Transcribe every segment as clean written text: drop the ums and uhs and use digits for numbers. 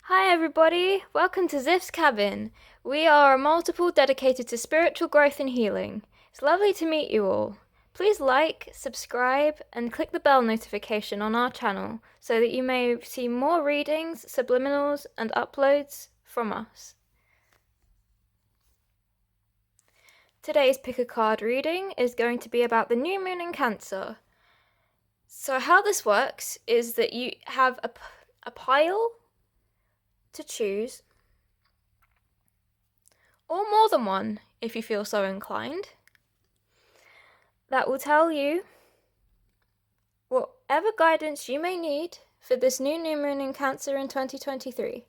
Hi everybody, welcome to Ziff's Cabin. We are a multiple dedicated to spiritual growth and healing. It's lovely to meet you all. Please like, subscribe, and click the bell notification on our channel so that you may see more readings, subliminals, and uploads from us. Today's pick a card reading is going to be about the new moon in Cancer. So how this works is that you have a pile to choose, or more than one if you feel so inclined, that will tell you whatever guidance you may need for this new moon in Cancer in 2023.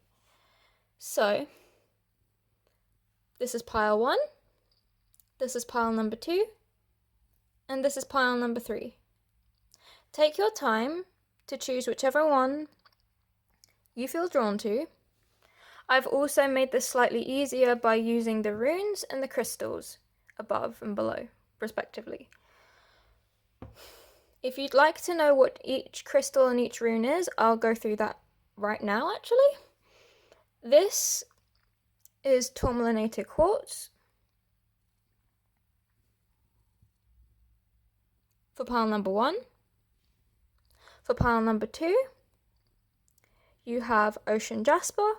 So, this is pile 1, this is pile number 2, and this is pile number 3. Take your time to choose whichever one you feel drawn to. I've also made this slightly easier by using the runes and the crystals above and below, respectively. If you'd like to know what each crystal and each rune is, I'll go through that right now, actually. This is Tourmalinated Quartz for pile number 1. For pile number 2, you have Ocean Jasper.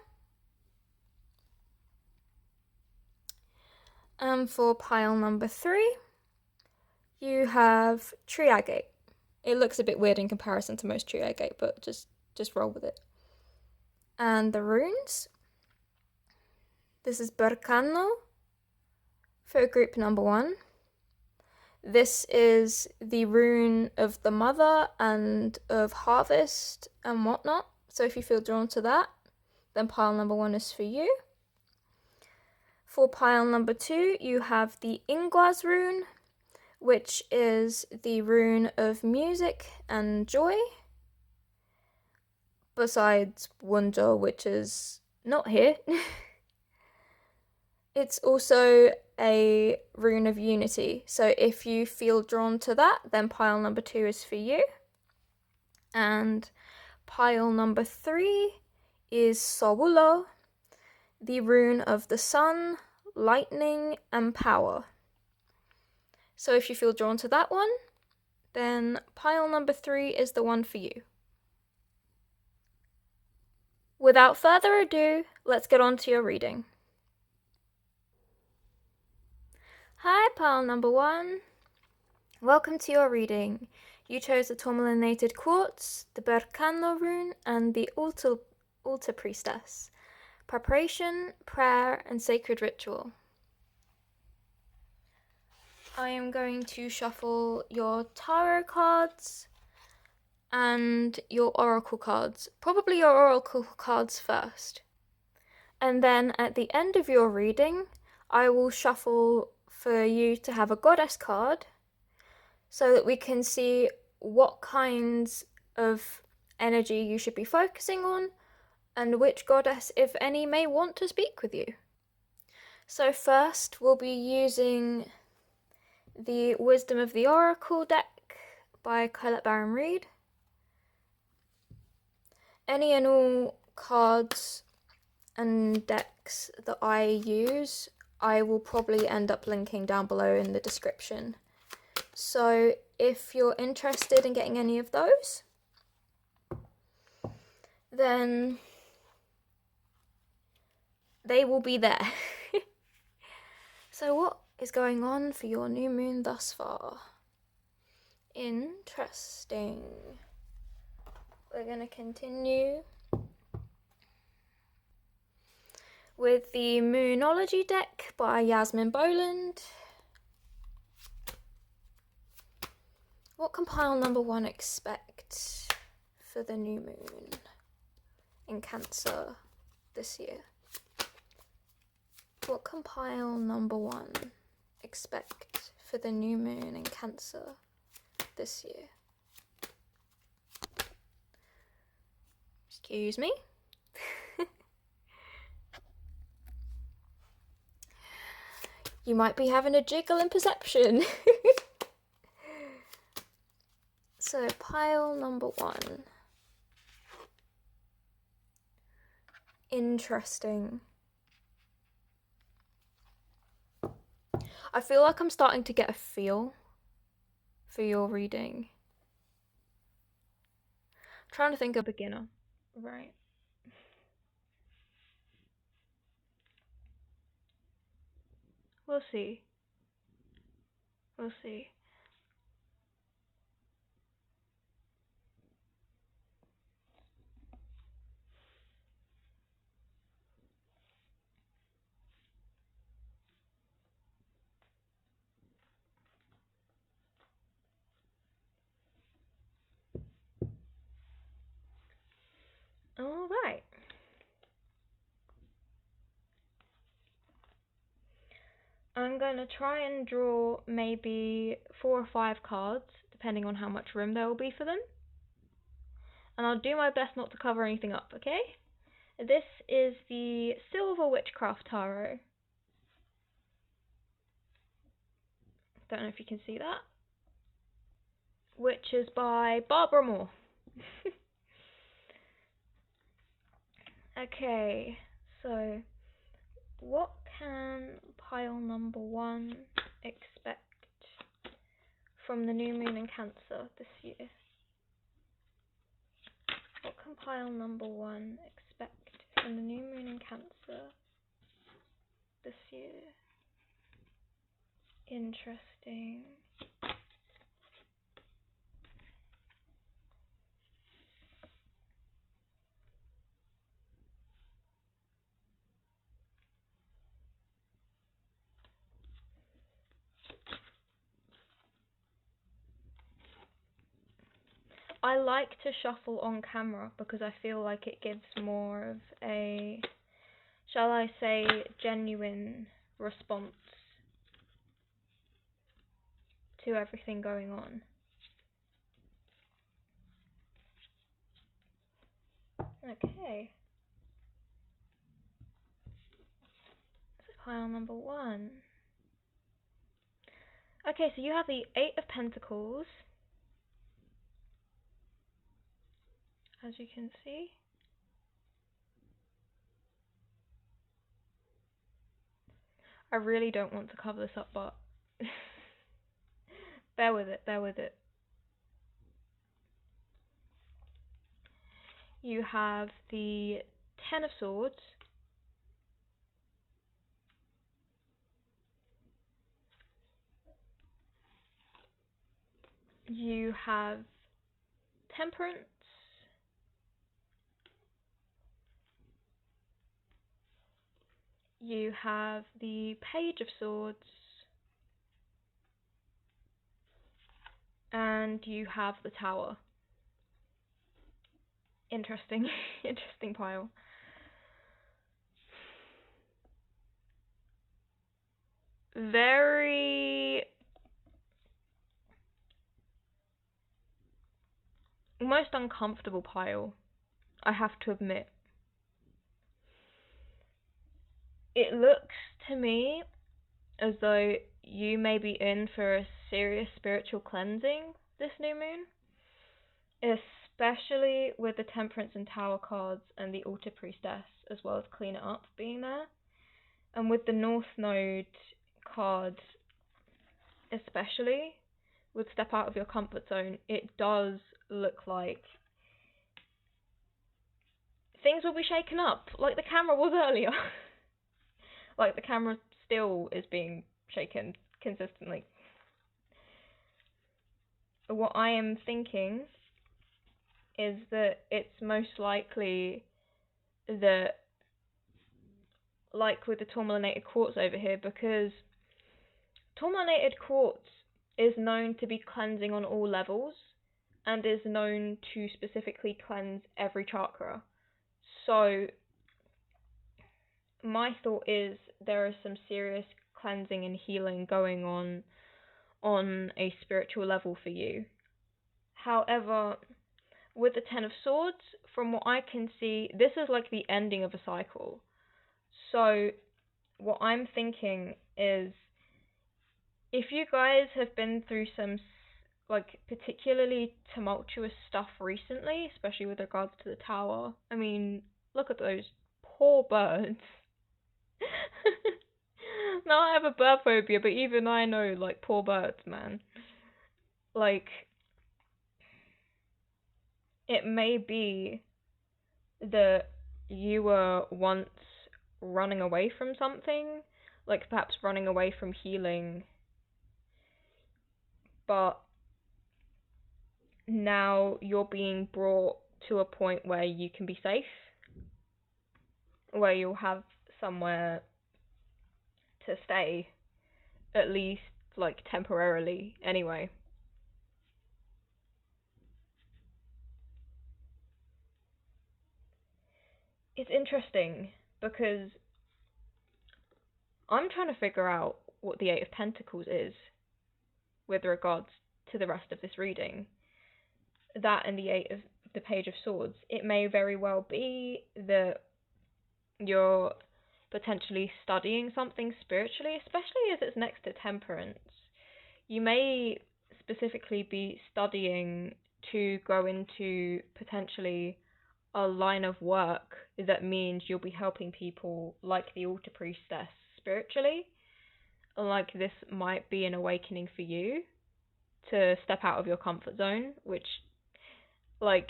And for pile number 3, you have Tree Agate. It looks a bit weird in comparison to most Tree Agate, but just roll with it. And the runes, this is Berkano for group number 1. This is the rune of the mother and of harvest and whatnot. So if you feel drawn to that, then pile number 1 is for you. For pile number 2, you have the Ingwaz rune, which is the rune of music and joy, besides wonder, which is not here. It's also a rune of unity, so if you feel drawn to that, then pile number 2 is for you. And pile number 3 is Sowulo, the rune of the sun, lightning, and power. So if you feel drawn to that one, then pile number 3 is the one for you. Without further ado, let's get on to your reading. Hi, pile number 1. Welcome to your reading. You chose the Tourmalinated Quartz, the Berkano rune, and the Altar Priestess. Preparation, prayer, and sacred ritual. I am going to shuffle your tarot cards and your oracle cards. Probably your oracle cards first. And then at the end of your reading, I will shuffle for you to have a goddess card so that we can see what kinds of energy you should be focusing on and which goddess, if any, may want to speak with you. So first, we'll be using the Wisdom of the Oracle deck by Colette Baron-Reid. Any and all cards and decks that I use, I will probably end up linking down below in the description. So if you're interested in getting any of those, then they will be there. So what is going on for your new moon thus far? Interesting. We're going to continue with the Moonology deck by Yasmin Boland. What can pile number 1 expect for the new moon in Cancer this year? What can pile number 1 expect for the new moon in Cancer this year? Excuse me. You might be having a jiggle in perception. So pile number 1. Interesting. I feel like I'm starting to get a feel for your reading. I'm trying to think of beginner. Right. We'll see. We'll see. All right. I'm going to try and draw maybe 4 or 5 cards, depending on how much room there will be for them. And I'll do my best not to cover anything up, okay? This is the Silver Witchcraft Tarot. Don't know if you can see that. Which is by Barbara Moore. Okay, so what can pile number 1 expect from the new moon in Cancer this year? What can pile number 1 expect from the new moon in Cancer this year? Interesting. I like to shuffle on camera because I feel like it gives more of a, shall I say, genuine response to everything going on. Okay. So pile number 1. Okay, so you have the 8 of Pentacles, as you can see. I really don't want to cover this up, but bear with it, bear with it. You have the 10 of Swords, you have Temperance, you have the Page of Swords, and you have the Tower. Interesting, interesting pile. Very almost uncomfortable pile, I have to admit. It looks to me as though you may be in for a serious spiritual cleansing this new moon, especially with the Temperance and Tower cards and the Altar Priestess, as well as Clean It Up being there. And with the North Node cards especially, with Step Out of Your Comfort Zone, it does look like things will be shaken up, like the camera was earlier. Like the camera still is being shaken consistently. What I am thinking is that it's most likely that, like with the Tourmalinated Quartz over here, because Tourmalinated Quartz is known to be cleansing on all levels and is known to specifically cleanse every chakra. So my thought is there is some serious cleansing and healing going on a spiritual level for you. However, with the 10 of Swords, from what I can see, this is like the ending of a cycle. So what I'm thinking is, if you guys have been through some like particularly tumultuous stuff recently, especially with regards to the Tower, I mean, look at those poor birds. Now I have a bird phobia, but even I know, like, poor birds, man. Like, it may be that you were once running away from something, like perhaps running away from healing, but now you're being brought to a point where you can be safe, where you'll have somewhere to stay, at least, like, temporarily, anyway. It's interesting, because I'm trying to figure out what the Eight of Pentacles is with regards to the rest of this reading. That and the Page of Swords. It may very well be that you're potentially studying something spiritually, especially as it's next to Temperance. You may specifically be studying to go into potentially a line of work that means you'll be helping people like the Altar Priestess spiritually. Like, this might be an awakening for you to step out of your comfort zone, which, like,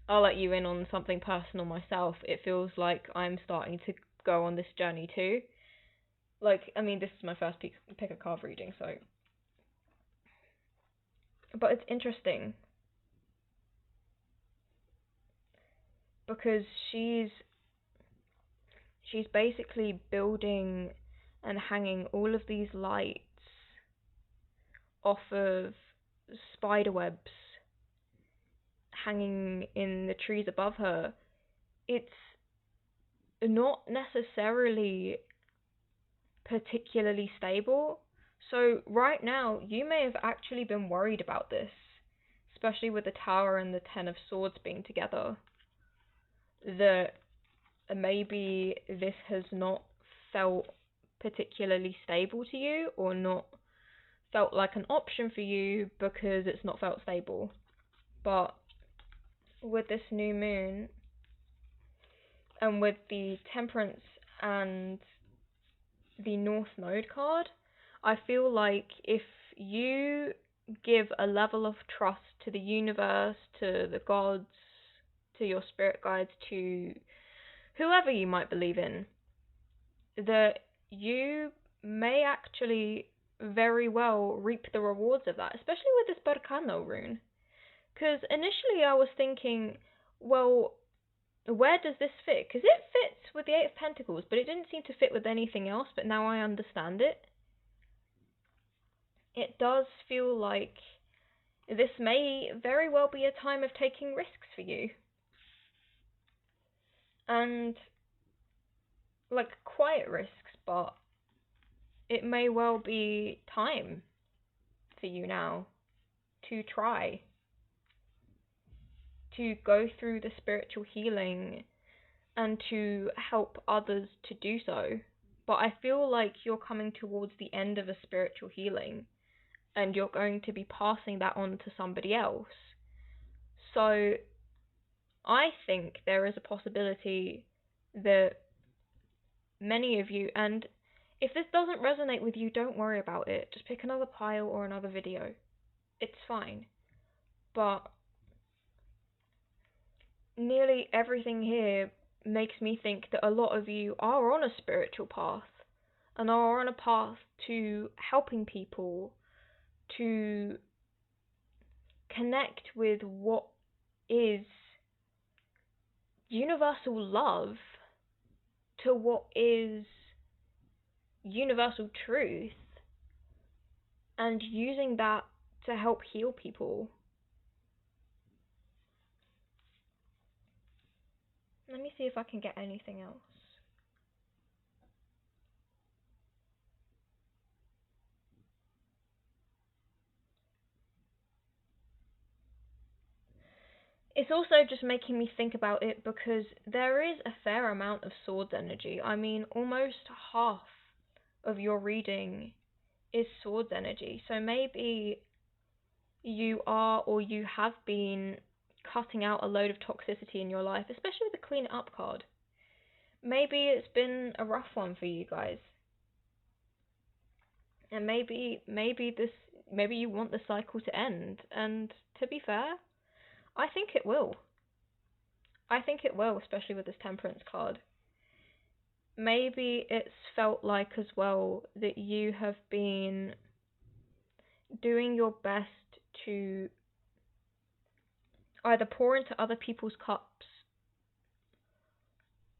I'll let you in on something personal myself. It feels like I'm starting to go on this journey too. Like, I mean, this is my first pick a card reading, so. But it's interesting, because she's basically building and hanging all of these lights off of spider webs hanging in the trees above her. It's not necessarily particularly stable. So right now, you may have actually been worried about this, especially with the Tower and the Ten of Swords being together, that maybe this has not felt particularly stable to you, or not felt like an option for you because it's not felt stable. But with this new moon, and with the Temperance and the North Node card, I feel like if you give a level of trust to the universe, to the gods, to your spirit guides, to whoever you might believe in, that you may actually very well reap the rewards of that, especially with this Berkano rune. Because initially I was thinking, well, where does this fit? Because it fits with the Eight of Pentacles, but it didn't seem to fit with anything else, but now I understand it. It does feel like this may very well be a time of taking risks for you. And, like, quiet risks, but it may well be time for you now to try to go through the spiritual healing and to help others to do so. But I feel like you're coming towards the end of a spiritual healing, and you're going to be passing that on to somebody else. So I think there is a possibility that many of you, and if this doesn't resonate with you, don't worry about it. Just pick another pile or another video. It's fine. But nearly everything here makes me think that a lot of you are on a spiritual path, and are on a path to helping people to connect with what is universal love, to what is universal truth, and using that to help heal people. Let me see if I can get anything else. It's also just making me think about it because there is a fair amount of swords energy. I mean, almost half of your reading is swords energy. So maybe you are, or you have been, cutting out a load of toxicity in your life, especially with the Clean It Up card. maybe it's been a rough one for you guys. And maybe you want the cycle to end, and to be fair, I think it will. I think it will, especially with this Temperance card. Maybe it's felt like as well that you have been doing your best to either pour into other people's cups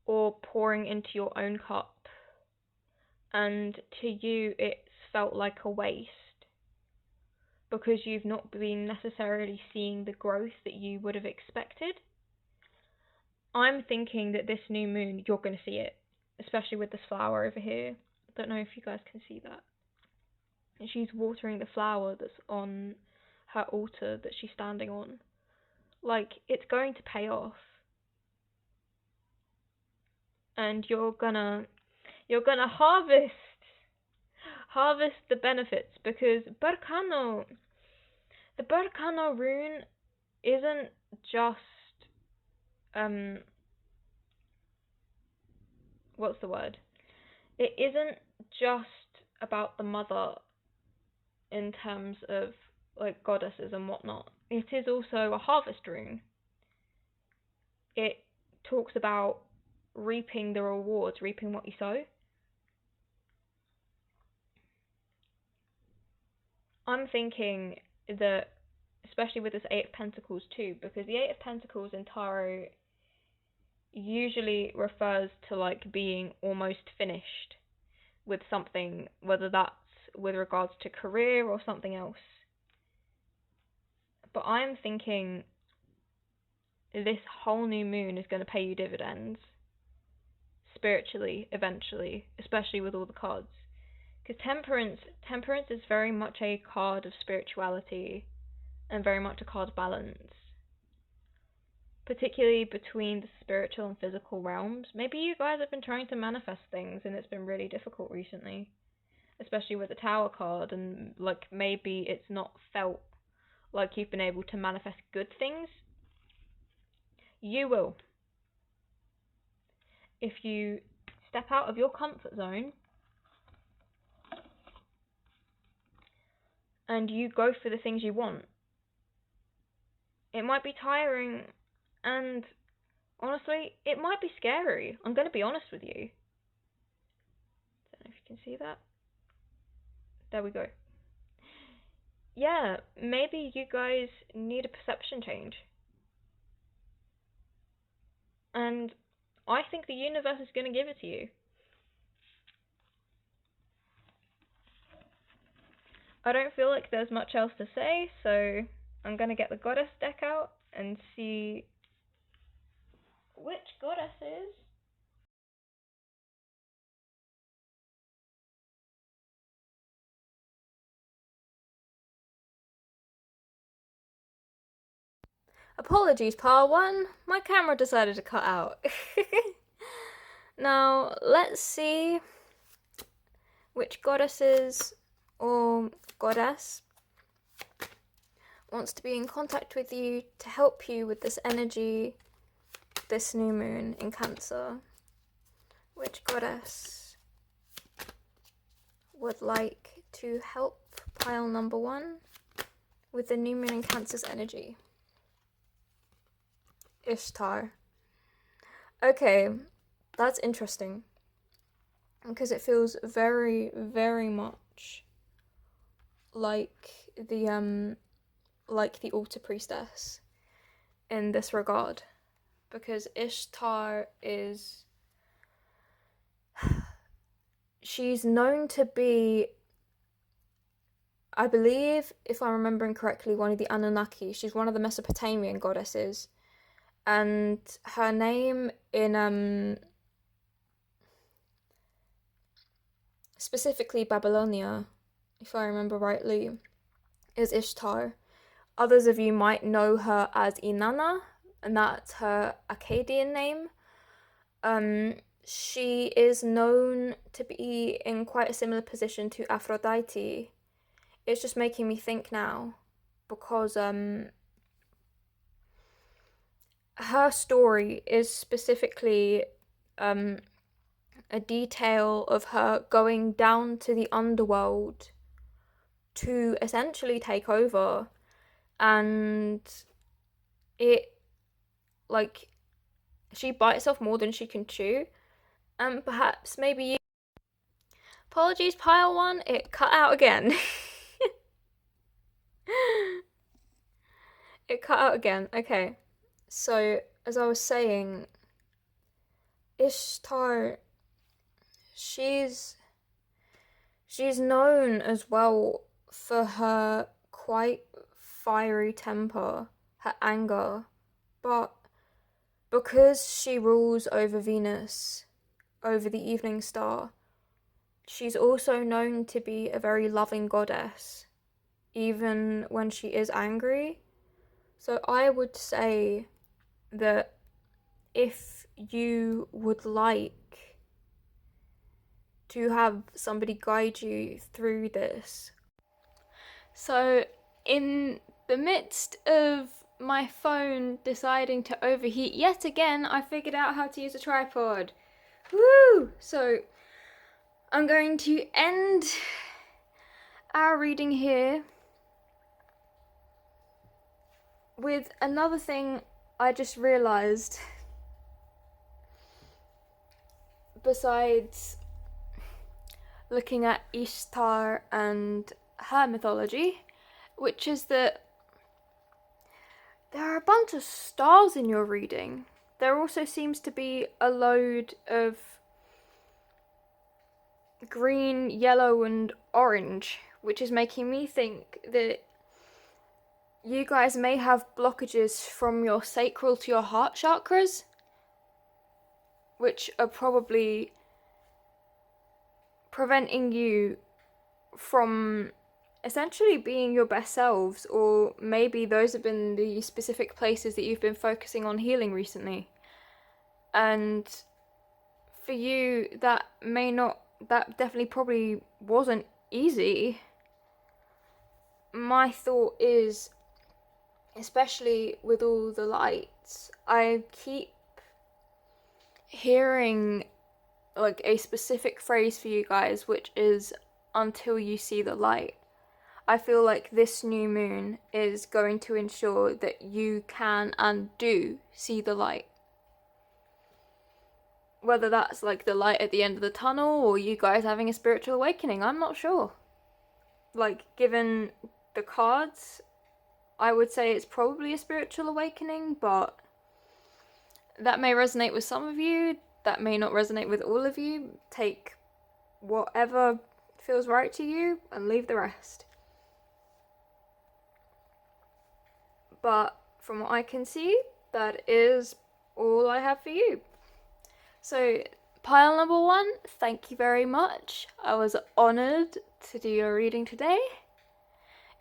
or pouring into your own cup, and to you it's felt like a waste because you've not been necessarily seeing the growth that you would have expected. I'm thinking that this new moon, you're going to see it, especially with this flower over here. I don't know if you guys can see that. And she's watering the flower that's on her altar that she's standing on. Like, it's going to pay off. And you're gonna harvest the benefits, because the Berkano rune isn't just what's the word? It isn't just about the mother in terms of like goddesses and whatnot. It is also a harvest rune. It talks about reaping the rewards, reaping what you sow. I'm thinking that, especially with this Eight of Pentacles too, because the Eight of Pentacles in tarot usually refers to like being almost finished with something, whether that's with regards to career or something else. But I'm thinking this whole new moon is going to pay you dividends spiritually eventually, especially with all the cards. Because temperance is very much a card of spirituality and very much a card of balance, particularly between the spiritual and physical realms. Maybe you guys have been trying to manifest things and it's been really difficult recently, especially with the Tower card, and like maybe it's not felt like you've been able to manifest good things. You will. If you step out of your comfort zone and you go for the things you want. It might be tiring, and honestly, it might be scary. I'm going to be honest with you. Don't know if you can see that. There we go. Yeah, maybe you guys need a perception change. And I think the universe is going to give it to you. I don't feel like there's much else to say, so I'm going to get the goddess deck out and see which goddesses Apologies, Part 1. My camera decided to cut out. Now, let's see which goddesses or goddess wants to be in contact with you to help you with this energy, this new moon in Cancer. Which goddess would like to help pile number 1 with the new moon in Cancer's energy? Ishtar. Okay, that's interesting, because it feels very, very much like the altar priestess in this regard, because Ishtar is, she's known to be, I believe, if I'm remembering correctly, one of the Anunnaki. She's one of the Mesopotamian goddesses, and her name in specifically Babylonia, if I remember rightly, is Ishtar. Others of you might know her as Inanna, and that's her Akkadian name. She is known to be in quite a similar position to Aphrodite. It's just making me think now, because her story is specifically a detail of her going down to the underworld to essentially take over, and it, like, she bites off more than she can chew. And perhaps maybe you... Apologies, pile one, it cut out again. It cut out again. Okay. So, as I was saying, Ishtar, she's known as well for her quite fiery temper, her anger, but because she rules over Venus, over the evening star, she's also known to be a very loving goddess, even when she is angry. So I would say that if you would like to have somebody guide you through this. So, in the midst of my phone deciding to overheat yet again, I figured out how to use a tripod. Woo! So, I'm going to end our reading here with another thing I just realised. Besides looking at Ishtar and her mythology, which is that there are a bunch of stars in your reading. There also seems to be a load of green, yellow, and orange, which is making me think that you guys may have blockages from your sacral to your heart chakras, which are probably preventing you from essentially being your best selves, or maybe those have been the specific places that you've been focusing on healing recently. And for you, that definitely probably wasn't easy. My thought is, especially with all the lights, I keep hearing like a specific phrase for you guys, which is until you see the light. I feel like this new moon is going to ensure that you can and do see the light. Whether that's like the light at the end of the tunnel or you guys having a spiritual awakening, I'm not sure. Like, given the cards, I would say it's probably a spiritual awakening, but that may resonate with some of you, that may not resonate with all of you. Take whatever feels right to you and leave the rest. But from what I can see, that is all I have for you. So, pile number one, thank you very much. I was honoured to do your reading today.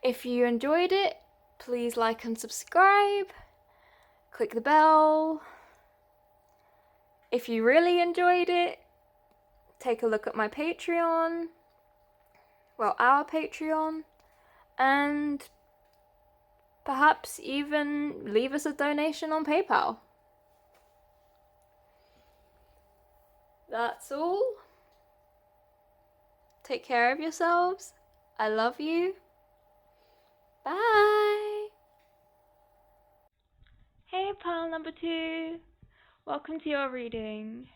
If you enjoyed it, please like and subscribe. Click the bell. If you really enjoyed it, take a look at my Patreon. Well, our Patreon. And perhaps even leave us a donation on PayPal. That's all. Take care of yourselves. I love you. Bye. Hey, pile number 2. Welcome to your reading.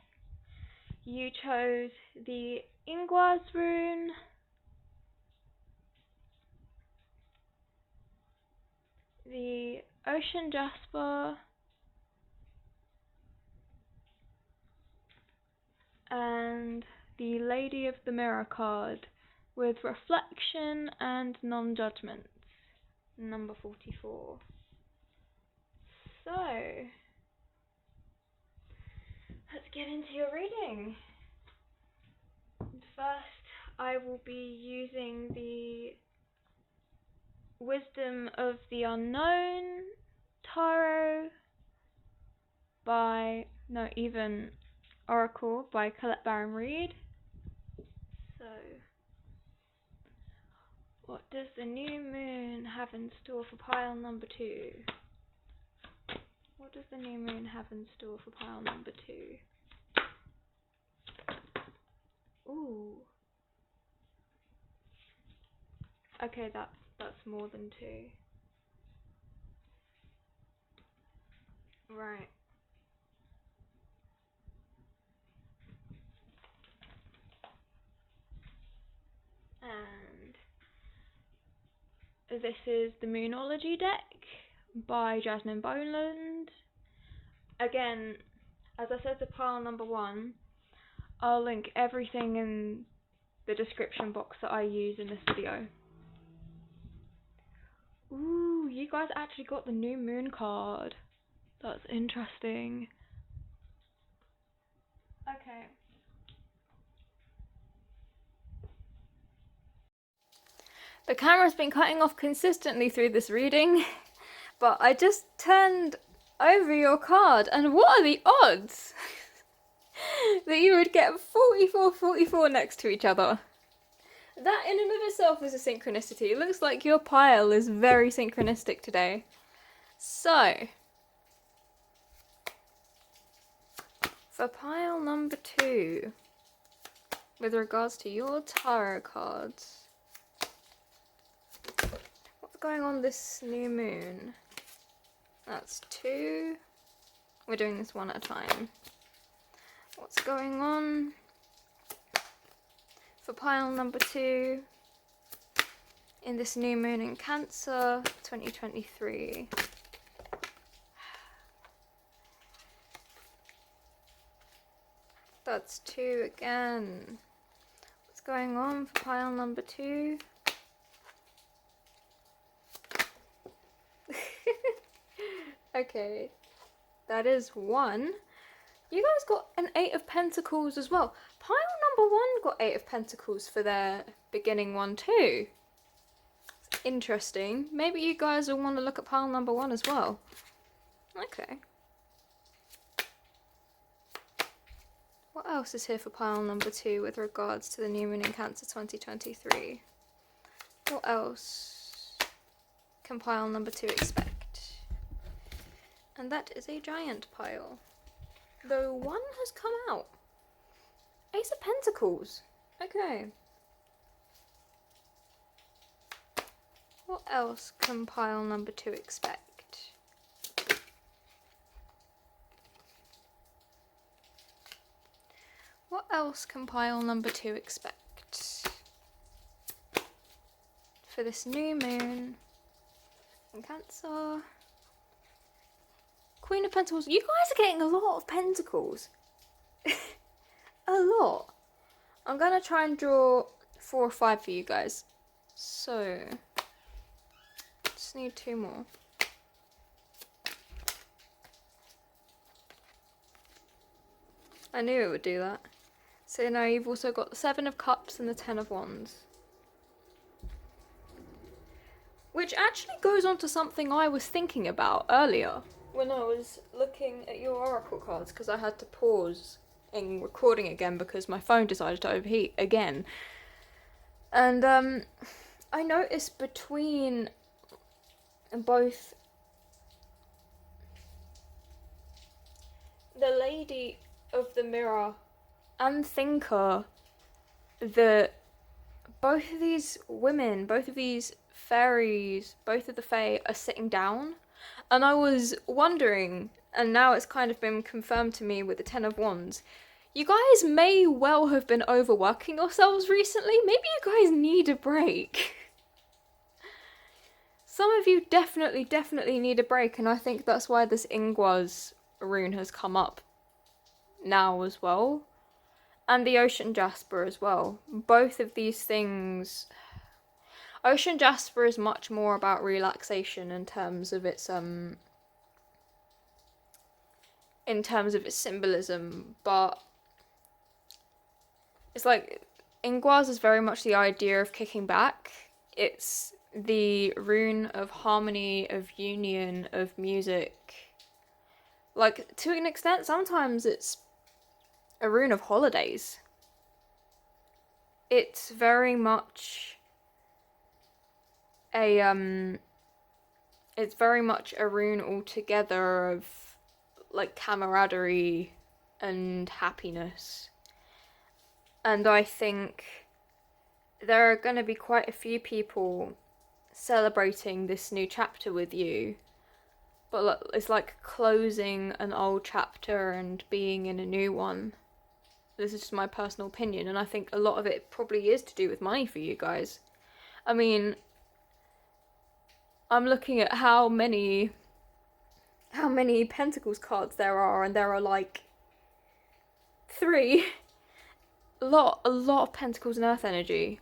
You chose the Ingwaz rune, the Ocean Jasper, and the Lady of the Mirror card with reflection and non-judgment, number 44. So, let's get into your reading. First, I will be using the Wisdom of the Unknown Tarot Oracle by Colette Baron-Reid. So, what does the new moon have in store for pile number 2? What does the new moon have in store for pile number 2? Okay, that's more than 2. Right. And this is the Moonology deck by Jasmine Boland. Again, as I said to pile number 1, I'll link everything in the description box that I use in this video. Ooh, you guys actually got the new moon card. That's interesting. Okay. The camera's been cutting off consistently through this reading, but I just turned over your card, and what are the odds that you would get 44 next to each other? That in and of itself is a synchronicity. It looks like your pile is very synchronistic today. So, for pile number 2, with regards to your tarot cards, what's going on this new moon? That's 2. We're doing this one at a time. What's going on for pile number 2 in this new moon in Cancer 2023? That's 2 again. What's going on for pile number 2? Okay, that is 1. You guys got an 8 of Pentacles as well. Pile number 1 got 8 of Pentacles for their beginning one too. Interesting. Maybe you guys will want to look at pile number 1 as well. Okay. What else is here for pile number 2 with regards to the new moon in Cancer 2023? What else can pile number 2 expect? And that is a giant pile. Though 1 has come out. Ace of Pentacles. Okay. What else can pile number 2 expect? What else can pile number 2 expect for this new moon in Cancer? Queen of Pentacles. You guys are getting a lot of Pentacles. A lot. I'm going to try and draw 4 or 5 for you guys. So, just need 2 more. I knew it would do that. So now you've also got the 7 of Cups and the 10 of Wands. Which actually goes on to something I was thinking about earlier when I was looking at your oracle cards, because I had to pause in recording again because my phone decided to overheat again. And I noticed between both the Lady of the Mirror and Thinker that both of these women, both of these fairies, both of the fae are sitting down. And I was wondering, and now it's kind of been confirmed to me with the 10 of Wands, you guys may well have been overworking yourselves recently. Maybe you guys need a break. Some of you definitely need a break, and I think that's why this Ingwaz rune has come up now as well. And the Ocean Jasper as well. Both of these things... Ocean Jasper is much more about relaxation in terms of its symbolism, but it's like Ingwaz is very much the idea of kicking back. It's the rune of harmony, of union, of music. Like, to an extent, sometimes it's a rune of holidays. It's very much it's very much a rune altogether of like camaraderie and happiness. And I think there are going to be quite a few people celebrating this new chapter with you, but it's like closing an old chapter and being in a new one. This is just my personal opinion, and I think a lot of it probably is to do with money for you guys. I mean, I'm looking at how many Pentacles cards there are, and there are like 3. A lot of Pentacles and Earth energy.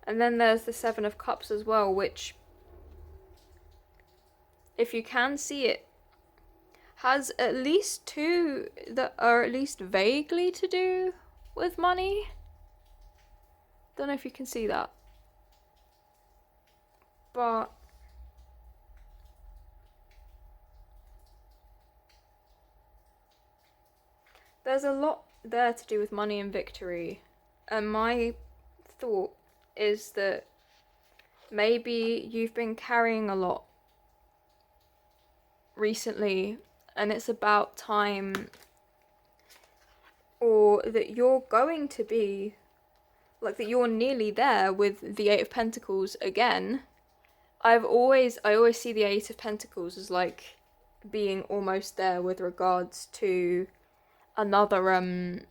And then there's the 7 of Cups as well, which, if you can see it, has at least 2 that are at least vaguely to do with money. Don't know if you can see that. But there's a lot there to do with money and victory. And my thought is that maybe you've been carrying a lot recently, and it's about time, or that you're going to be, like, that you're nearly there with the 8 of Pentacles again. I always see the 8 of Pentacles as like being almost there with regards to another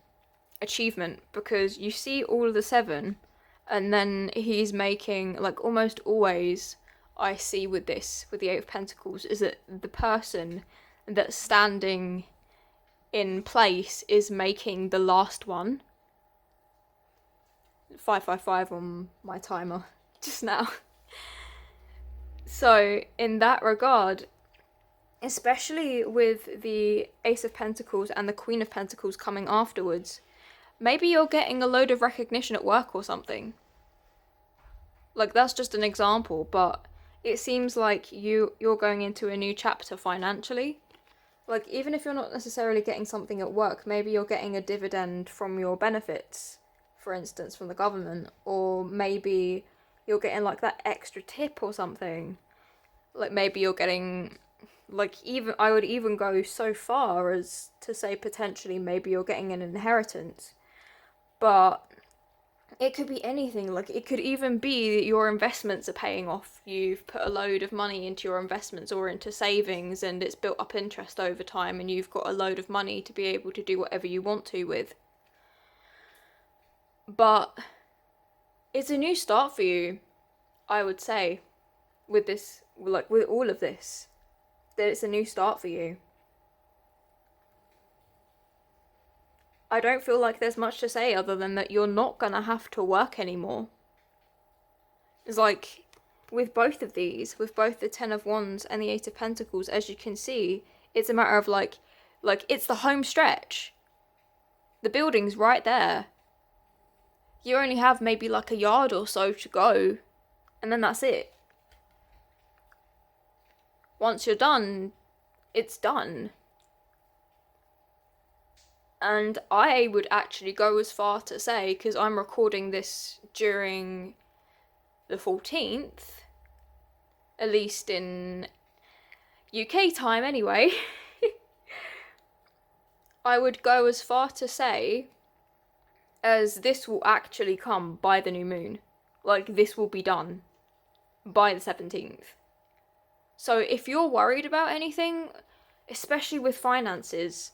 achievement, because you see all of the 7, and then he's making, like, almost always I see with this, with the 8 of Pentacles, is that the person that's standing in place is making the last one. 555 on my timer just now. So in that regard, especially with the Ace of Pentacles and the Queen of Pentacles coming afterwards, maybe you're getting a load of recognition at work or something. Like, that's just an example, but it seems like you're going into a new chapter financially. Like, even if you're not necessarily getting something at work, maybe you're getting a dividend from your benefits, for instance, from the government, or maybe you're getting like that extra tip or something. Like, maybe you're getting, like, even, I would even go so far as to say potentially maybe you're getting an inheritance. But it could be anything. Like, it could even be that your investments are paying off. You've put a load of money into your investments or into savings, and it's built up interest over time, and you've got a load of money to be able to do whatever you want to with. But it's a new start for you, I would say, with this, like, with all of this, that it's a new start for you. I don't feel like there's much to say other than that you're not gonna have to work anymore. It's like, with both of these, with both the 10 of Wands and the 8 of Pentacles, as you can see, it's a matter of like it's the home stretch. The building's right there. You only have maybe like a yard or so to go, and then that's it. Once you're done, it's done. And I would actually go as far to say, because I'm recording this during the 14th, at least in UK time anyway, I would go as far to say as this will actually come by the new moon. Like, this will be done by the 17th. So if you're worried about anything, especially with finances,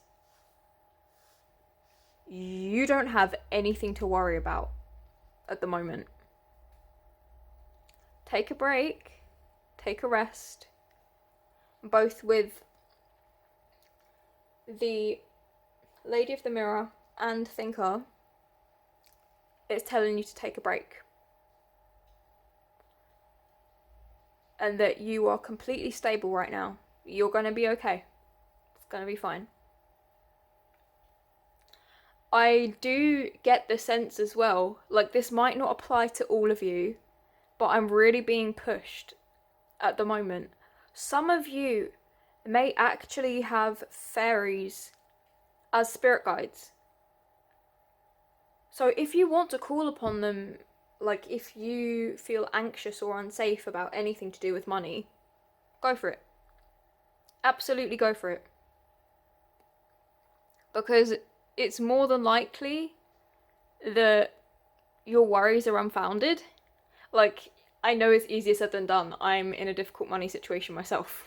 you don't have anything to worry about at the moment. Take a break, take a rest, both with the Lady of the Mirror and Thinker. It's telling you to take a break. And that you are completely stable right now. You're going to be okay. It's going to be fine. I do get the sense as well, like, this might not apply to all of you, but I'm really being pushed at the moment. Some of you may actually have fairies as spirit guides. So if you want to call upon them, like, if you feel anxious or unsafe about anything to do with money, go for it. Absolutely go for it. Because it's more than likely that your worries are unfounded, Like, I know it's easier said than done. I'm in a difficult money situation myself.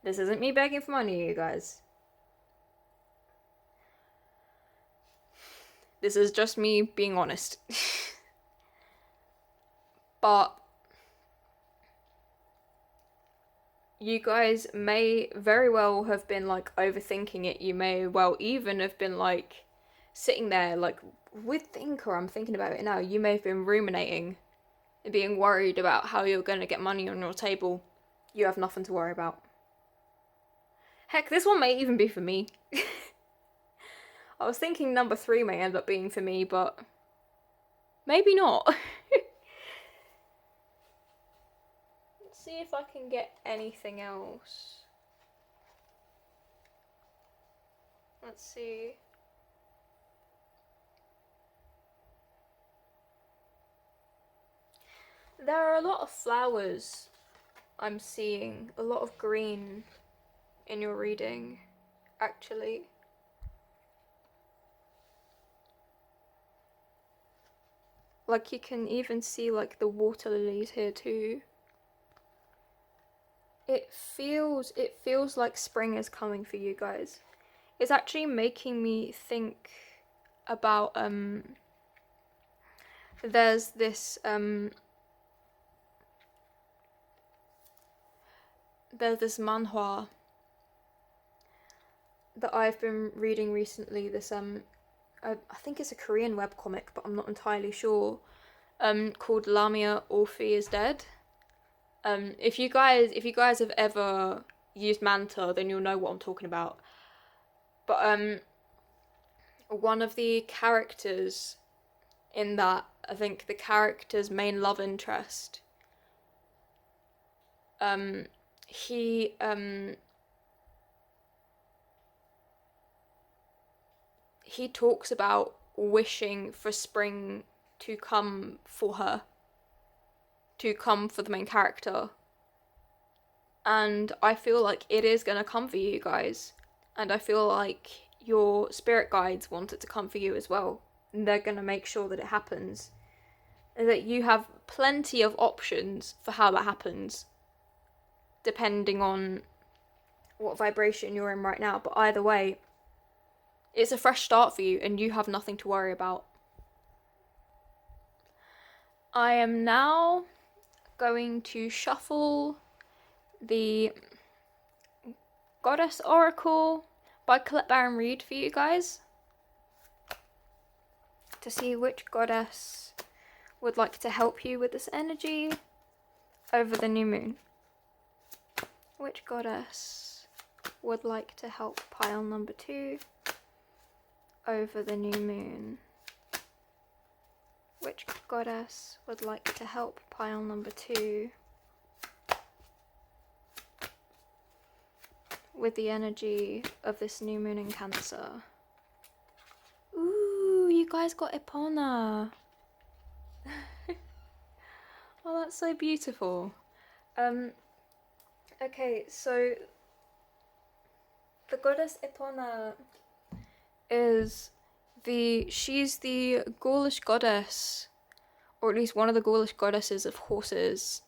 This isn't me begging for money, you guys. This is just me being honest. But you guys may very well have been like overthinking it. You may well even have been like sitting there like with thinker, I'm thinking about it now. You may have been ruminating and being worried about how you're going to get money on your table. You have nothing to worry about. Heck, this one may even be for me. I was thinking number 3 may end up being for me, but maybe not. Let's see if I can get anything else. Let's see. There are a lot of flowers I'm seeing, a lot of green in your reading, actually. Like, you can even see like the water lilies here too. It feels like spring is coming for you guys. It's actually making me think about there's this manhwa that I've been reading recently. This I think it's a Korean webcomic, but I'm not entirely sure. Called Lamia Orphe is Dead. If you guys have ever used Manta, then you'll know what I'm talking about. But one of the characters in that, I think the character's main love interest, he talks about wishing for spring to come for her, to come for the main character. And I feel like it is gonna come for you guys. And I feel like your spirit guides want it to come for you as well. And they're gonna make sure that it happens. And that you have plenty of options for how that happens, depending on what vibration you're in right now. But either way, it's a fresh start for you and you have nothing to worry about. I am now going to shuffle the Goddess Oracle by Colette Baron-Reid for you guys to see which goddess would like to help you with this energy over the new moon. Which goddess would like to help pile number 2 over the new moon? Which goddess would like to help pile number 2 with the energy of this new moon in Cancer? Ooh, you guys got Epona. Oh, that's so beautiful. Okay, so the goddess Epona she's the Gaulish goddess, or at least one of the Gaulish goddesses of horses.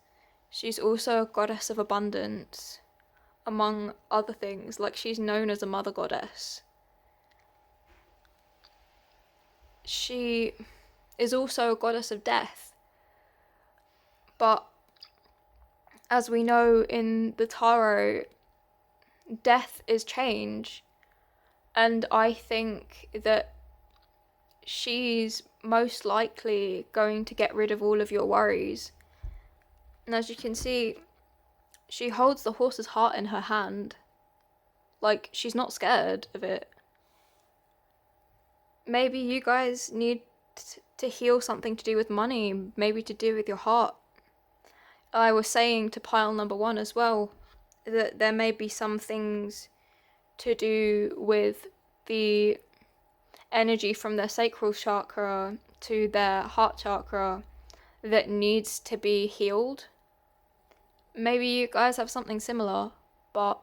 She's also a goddess of abundance, among other things. Like, she's known as a mother goddess. She is also a goddess of death. But as we know in the tarot, death is change. And I think that she's most likely going to get rid of all of your worries. And as you can see, she holds the horse's heart in her hand. Like, she's not scared of it. Maybe you guys need to heal something to do with money, maybe to do with your heart. I was saying to pile number 1 as well, that there may be some things to do with the energy from their sacral chakra to their heart chakra that needs to be healed. Maybe you guys have something similar, but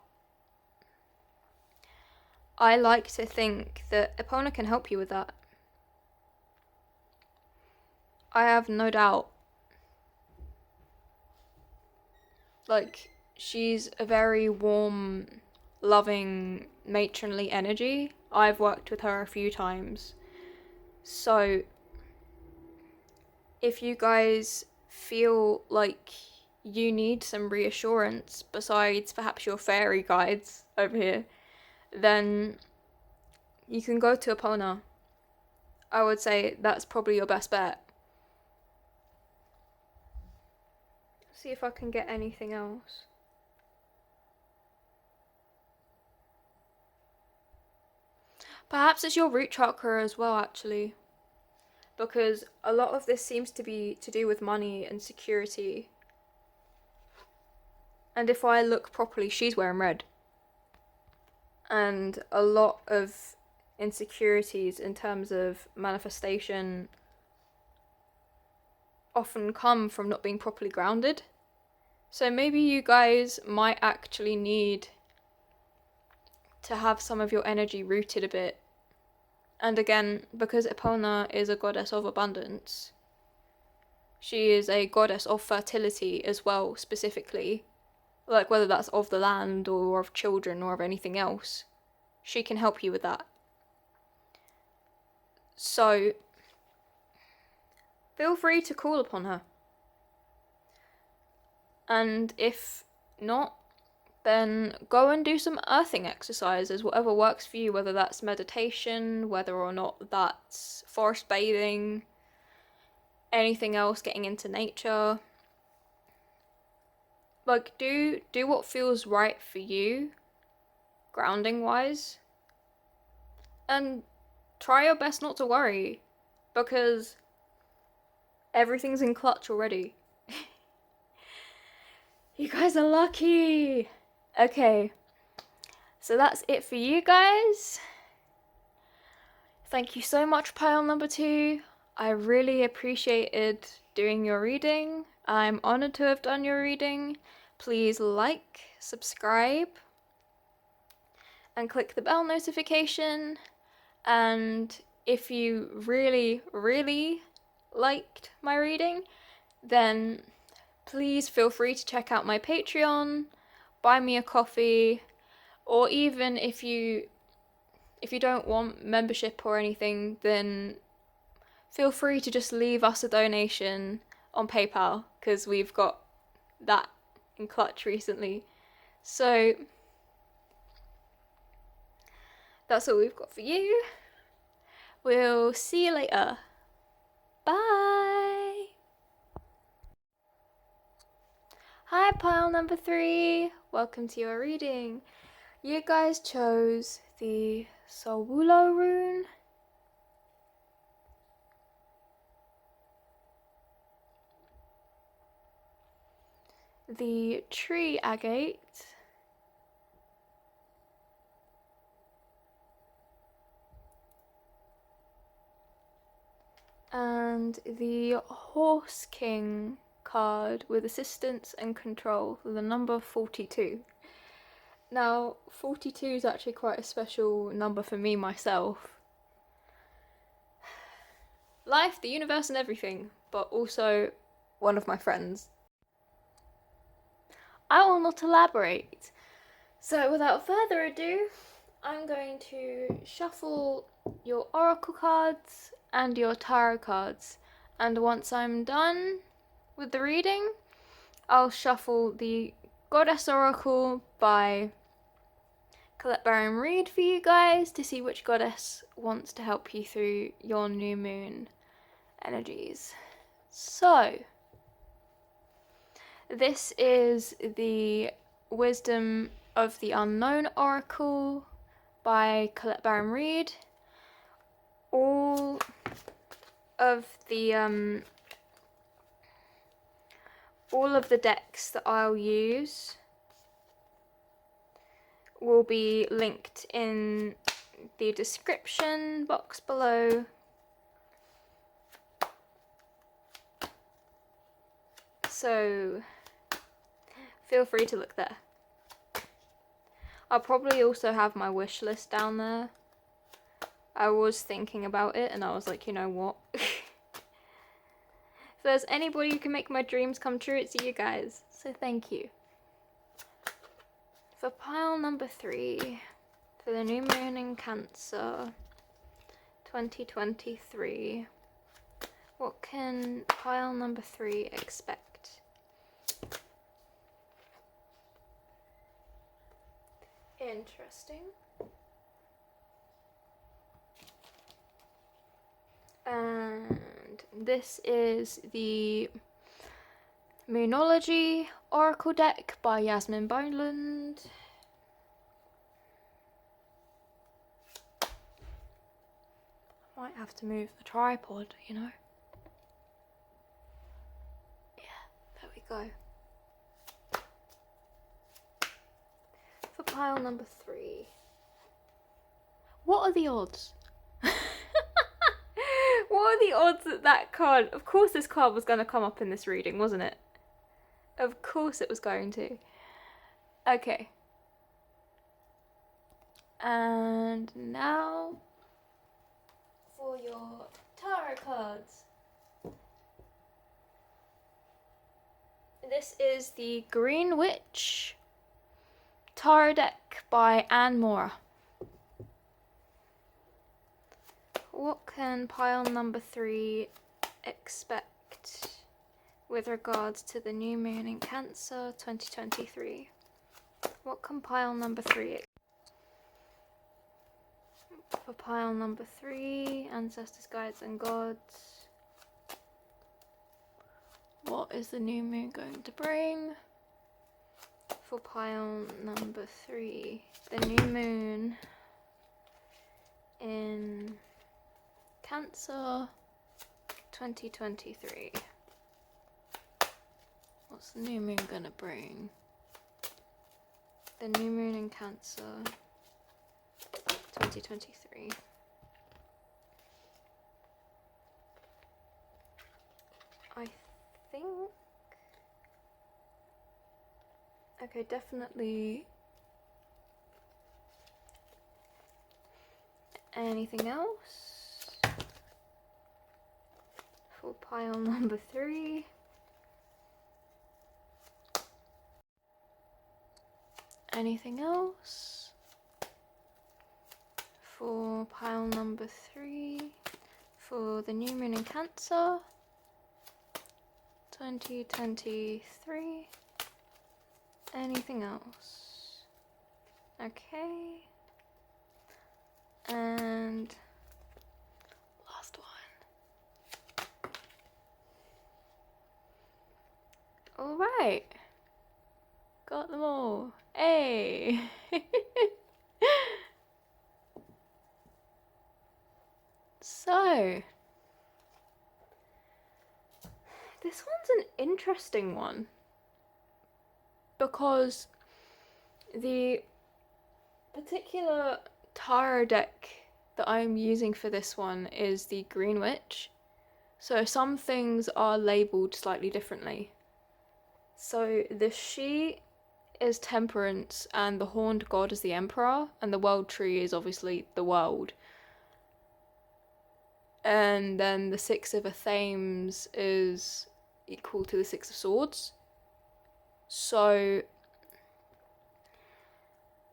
I like to think that Epona can help you with that. I have no doubt Like, she's a very warm, loving, matronly energy. I've worked with her a few times. So, if you guys feel like you need some reassurance besides perhaps your fairy guides over here, then you can go to Epona. I would say that's probably your best bet. See if I can get anything else. Perhaps it's your root chakra as well, actually. Because a lot of this seems to be to do with money and security. And if I look properly, she's wearing red. And a lot of insecurities in terms of manifestation often come from not being properly grounded. So maybe you guys might actually need to have some of your energy rooted a bit. And again, because Epona is a goddess of abundance, she is a goddess of fertility as well, specifically. Like, whether that's of the land or of children or of anything else, she can help you with that. So, feel free to call upon her. And if not, then go and do some earthing exercises, whatever works for you, whether that's meditation, whether or not that's forest bathing, anything else, getting into nature. Like, do what feels right for you, grounding wise. And try your best not to worry, because everything's in clutch already. You guys are lucky! Okay, so that's it for you guys. Thank you so much, pile number 2. I really appreciated doing your reading. I'm honoured to have done your reading. Please like, subscribe, and click the bell notification. And if you really, really liked my reading, then please feel free to check out my Patreon, buy me a coffee, or even if you don't want membership or anything, then feel free to just leave us a donation on PayPal, because we've got that in clutch recently. So that's all we've got for you. We'll see you later. Bye! Hi, pile number 3. Welcome to your reading. You guys chose the Sowulo rune. The tree agate. And the Horse King card with assistance and control, the number 42. Now, 42 is actually quite a special number for me myself. Life, the universe and everything, but also one of my friends. I will not elaborate. So without further ado, I'm going to shuffle your oracle cards and your tarot cards, and once I'm done with the reading, I'll shuffle the Goddess Oracle by Colette Baron-Reid for you guys to see which goddess wants to help you through your new moon energies. So, this is the Wisdom of the Unknown Oracle by Colette Baron-Reid. All of the decks that I'll use will be linked in the description box below. So feel free to look there. I'll probably also have my wish list down there. I was thinking about it and I was like, you know what? If there's anybody who can make my dreams come true, it's you guys. So thank you. For pile number 3, for the new moon in Cancer 2023, what can pile number 3 expect? Interesting. And this is the Moonology Oracle deck by Yasmin Boneland. I might have to move the tripod, you know. Yeah, there we go. For pile number 3. What are the odds? What are the odds that that card... Of course this card was going to come up in this reading, wasn't it? Of course it was going to. Okay. And now for your tarot cards. This is the Green Witch Tarot deck by Anne Moore. What can pile number 3 expect with regards to the new moon in Cancer 2023? What can pile number 3 expect? For pile number 3, Ancestors, Guides and Gods. What is the new moon going to bring? For pile number 3, the new moon in Cancer 2023. What's the new moon gonna bring? The new moon in Cancer 2023. I think... Okay, definitely... Anything else? For pile number 3. Anything else? For pile number 3. For the new moon in Cancer 2023. Anything else? Okay. And last one. Alright. Got them all. Hey! So, this one's an interesting one because the particular tarot deck that I'm using for this one is the Green Witch. So some things are labelled slightly differently. So the she is Temperance and the horned god is the Emperor and the world tree is obviously the world. And then the Six of Athames is equal to the Six of Swords. So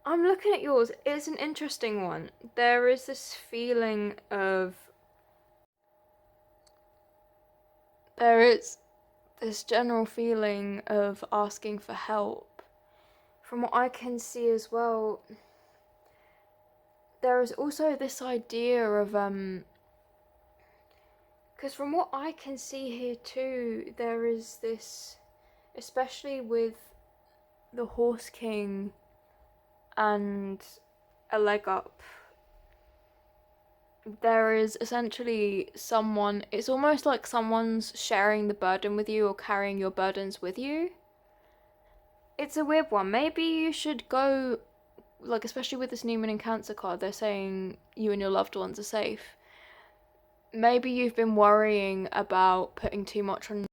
I'm looking at yours. It's an interesting one. There is this feeling of... There is this general feeling of asking for help. From what I can see as well, there is also this idea of... Because from what I can see here too, there is this, especially with the Horse King and a leg up, there is essentially someone, it's almost like someone's sharing the burden with you or carrying your burdens with you. It's a weird one. Maybe you should go, like especially with this New Moon in Cancer card, they're saying you and your loved ones are safe. Maybe you've been worrying about putting too much on...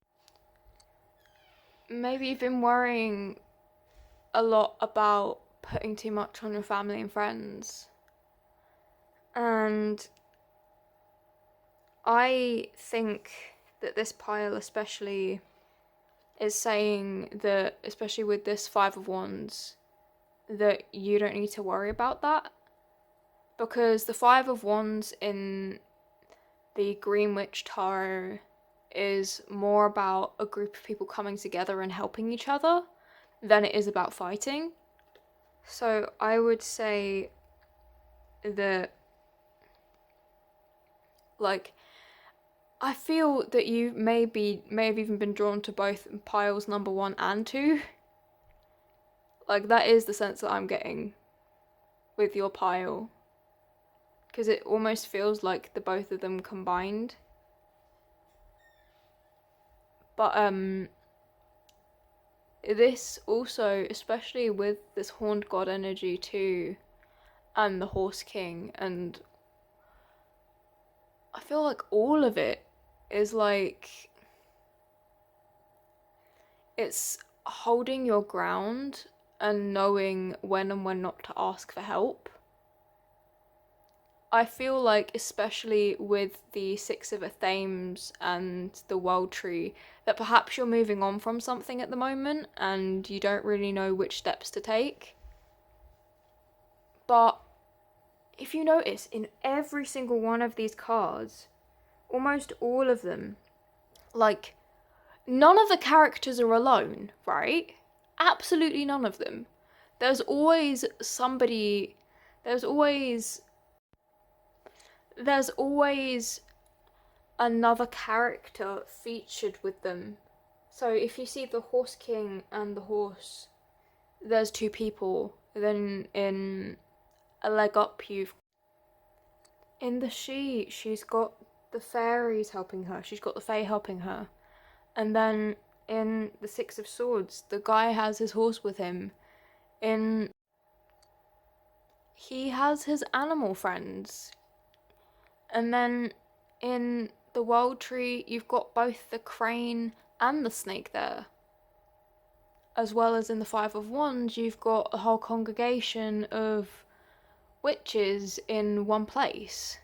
Maybe you've been worrying a lot about putting too much on your family and friends. And I think that this pile especially is saying that, especially with this Five of Wands, that you don't need to worry about that, because the Five of Wands in the Greenwich Tarot is more about a group of people coming together and helping each other than it is about fighting. So I would say that, like, I feel that you may have even been drawn to both piles number 1 and 2. Like, that is the sense that I'm getting with your pile, because it almost feels like the both of them combined. But this also, especially with this horned god energy too, and the horse king, and I feel like all of it is like, it's holding your ground and knowing when and when not to ask for help. I feel like, especially with the Six of Athames and the World Tree, that perhaps you're moving on from something at the moment and you don't really know which steps to take. But if you notice, in every single one of these cards, almost all of them, like, none of the characters are alone, right? Absolutely none of them. There's always somebody, there's always another character featured with them. So if you see the Horse King and the horse, there's 2 people. Then in a leg up, in the she's got the fairies helping her, she's got the fae helping her. And then in the Six of Swords, the guy has his horse with him. He has his animal friends. And then in the World Tree, you've got both the crane and the snake there. As well as in the Five of Wands, you've got a whole congregation of witches in one place.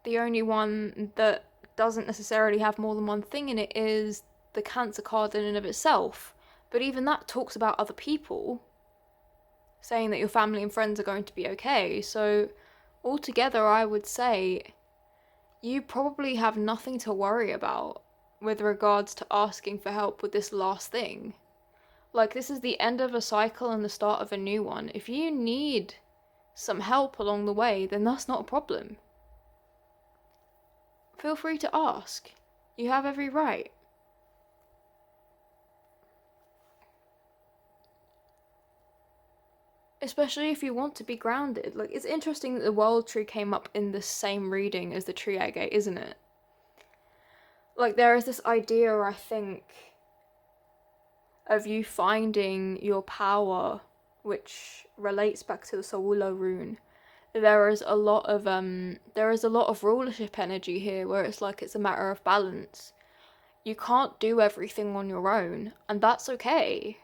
The only one that doesn't necessarily have more than one thing in it is the Cancer card in and of itself. But even that talks about other people, saying that your family and friends are going to be okay. So altogether, I would say you probably have nothing to worry about with regards to asking for help with this last thing. Like, this is the end of a cycle and the start of a new one. If you need some help along the way, then that's not a problem. Feel free to ask. You have every right. Especially if you want to be grounded. Like, it's interesting that the World Tree came up in the same reading as the Tree Agate, isn't it? Like, there is this idea, I think, of you finding your power, which relates back to the Sowulo rune. There is a lot of rulership energy here, where it's like it's a matter of balance. You can't do everything on your own, and that's okay.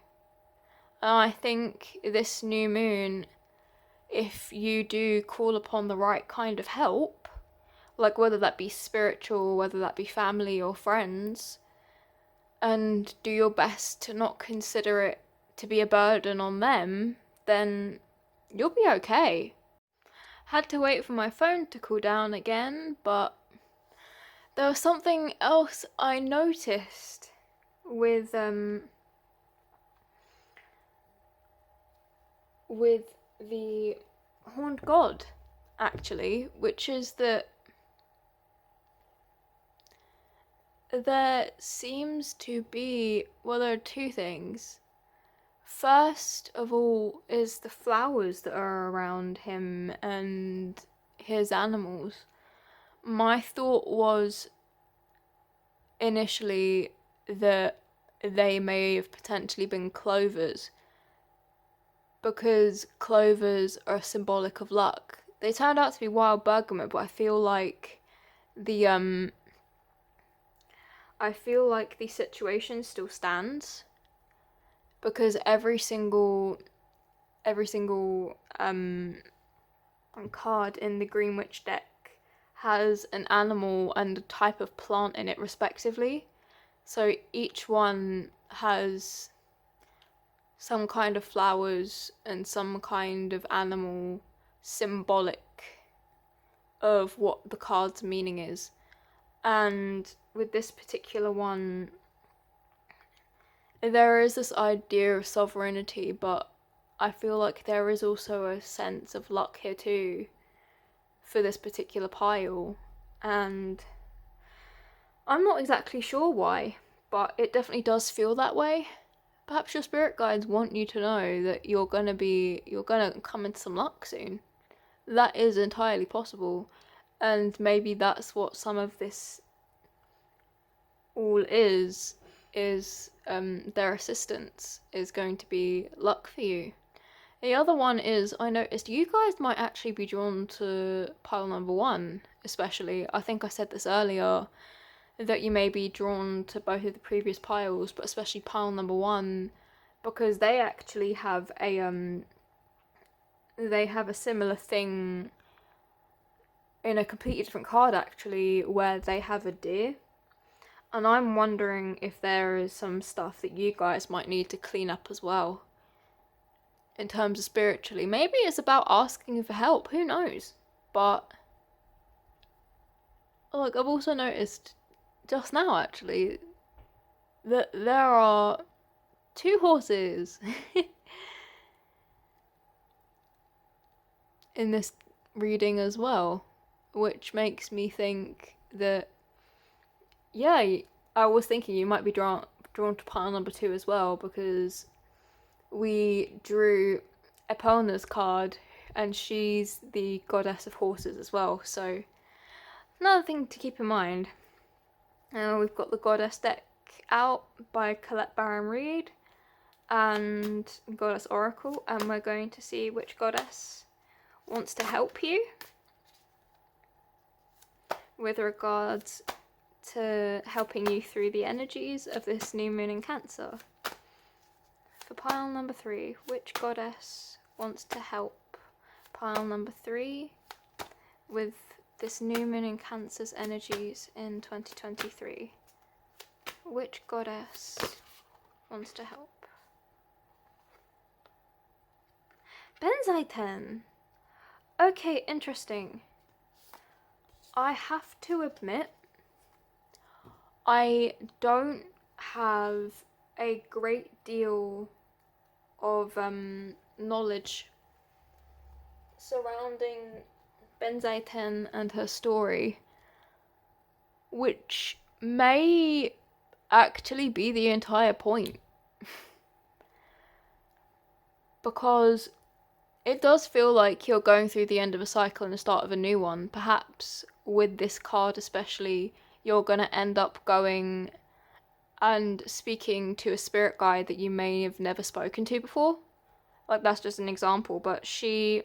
And I think this new moon, if you do call upon the right kind of help, like whether that be spiritual, whether that be family or friends, and do your best to not consider it to be a burden on them, then you'll be okay. Had to wait for my phone to cool down again, but there was something else I noticed with the horned god, actually, which is that there seems to be, well, there are 2 things. First of all is the flowers that are around him and his animals. My thought was initially that they may have potentially been clovers, because clovers are symbolic of luck. They turned out to be wild bergamot, but I feel like the situation still stands, because every single card in the Greenwich deck has an animal and a type of plant in it respectively. So each one has some kind of flowers and some kind of animal symbolic of what the card's meaning is. And with this particular one, there is this idea of sovereignty, but I feel like there is also a sense of luck here too for this particular pile, and I'm not exactly sure why, but it definitely does feel that way. Perhaps your spirit guides want you to know that you're gonna come into some luck soon. That is entirely possible, and maybe that's what some of this all is their assistance is going to be luck for you. The other one is, I noticed you guys might actually be drawn to pile number 1, especially. I think I said this earlier, that you may be drawn to both of the previous piles, but especially pile number 1, because they actually have a similar thing in a completely different card actually, where they have a deer. And I'm wondering if there is some stuff that you guys might need to clean up as well. In terms of spiritually. Maybe it's about asking for help, who knows? But, like, I've also noticed just now actually that there are 2 horses in this reading as well, which makes me think that, yeah, I was thinking you might be drawn to pile number 2 as well, because we drew Epelna's card, and she's the goddess of horses as well, so another thing to keep in mind. We've got the goddess deck out by Colette Baron-Reid and Goddess Oracle, and we're going to see which goddess wants to help you with regards to helping you through the energies of this new moon in Cancer. For pile number 3, which goddess wants to help pile number 3 with this new moon in Cancer's energies in 2023? Which goddess wants to help? Benzaiten! Okay, interesting. I have to admit, I don't have a great deal of knowledge surrounding Benzaiten and her story, which may actually be the entire point. Because it does feel like you're going through the end of a cycle and the start of a new one. Perhaps with this card especially, you're going to end up going and speaking to a spirit guide that you may have never spoken to before. Like, that's just an example, but she,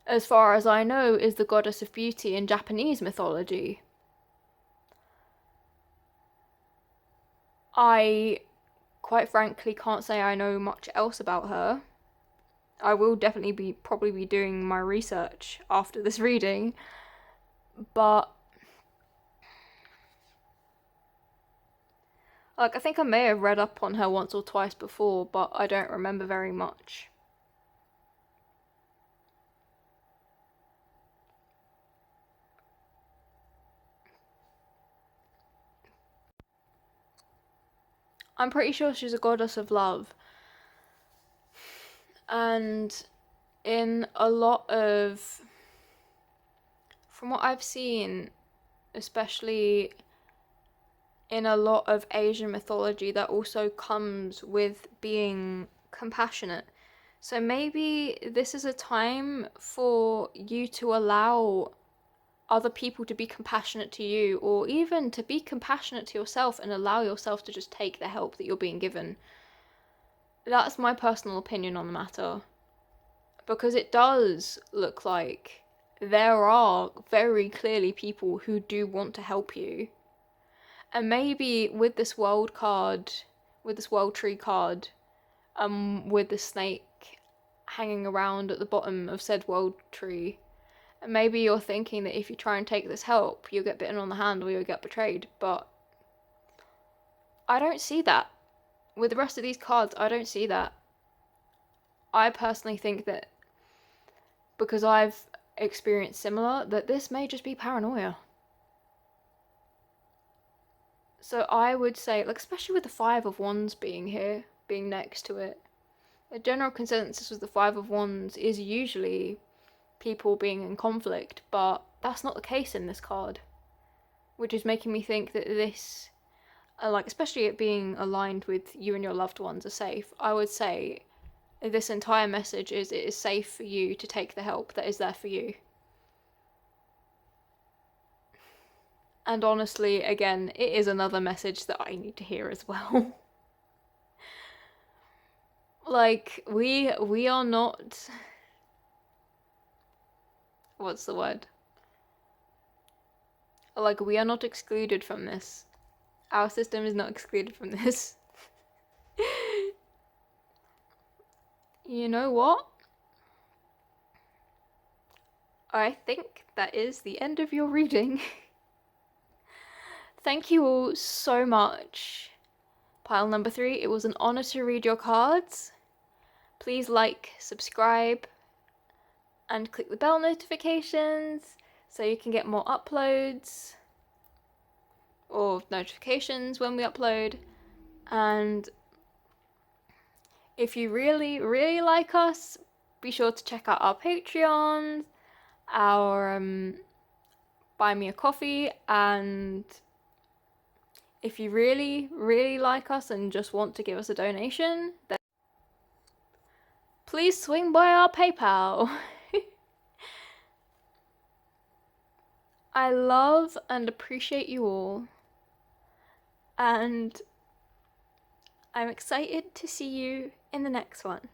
as far as I know, is the goddess of beauty in Japanese mythology. I, quite frankly, can't say I know much else about her. I will definitely probably be doing my research after this reading, but like, I think I may have read up on her once or twice before, but I don't remember very much. I'm pretty sure she's a goddess of love. And in a lot of, from what I've seen, especially in a lot of Asian mythology, that also comes with being compassionate. So maybe this is a time for you to allow other people to be compassionate to you, or even to be compassionate to yourself and allow yourself to just take the help that you're being given. That's my personal opinion on the matter. Because it does look like there are very clearly people who do want to help you. And maybe with this world card, with this world tree card, with the snake hanging around at the bottom of said world tree, maybe you're thinking that if you try and take this help, you'll get bitten on the hand or you'll get betrayed, but I don't see that. with the rest of these cards, I don't see that. I personally think that because I've experienced similar, that this may just be paranoia. So I would say, like, especially with the Five of Wands being here, being next to it, the general consensus with the Five of Wands is usually people being in conflict, but that's not the case in this card, which is making me think that this, like, especially it being aligned with you and your loved ones are safe, I would say this entire message is it is safe for you to take the help that is there for you. And honestly, again, it is another message that I need to hear as well. Like, we are not... What's the word? Like, we are not excluded from this. Our system is not excluded from this. You know what? I think that is the end of your reading. Thank you all so much. Pile number 3, it was an honor to read your cards. Please like, subscribe, and click the bell notifications so you can get more uploads or notifications when we upload. And if you really, really like us, be sure to check out our Patreon, our Buy Me a Coffee, and if you really, really like us and just want to give us a donation, then please swing by our PayPal. I love and appreciate you all, and I'm excited to see you in the next one.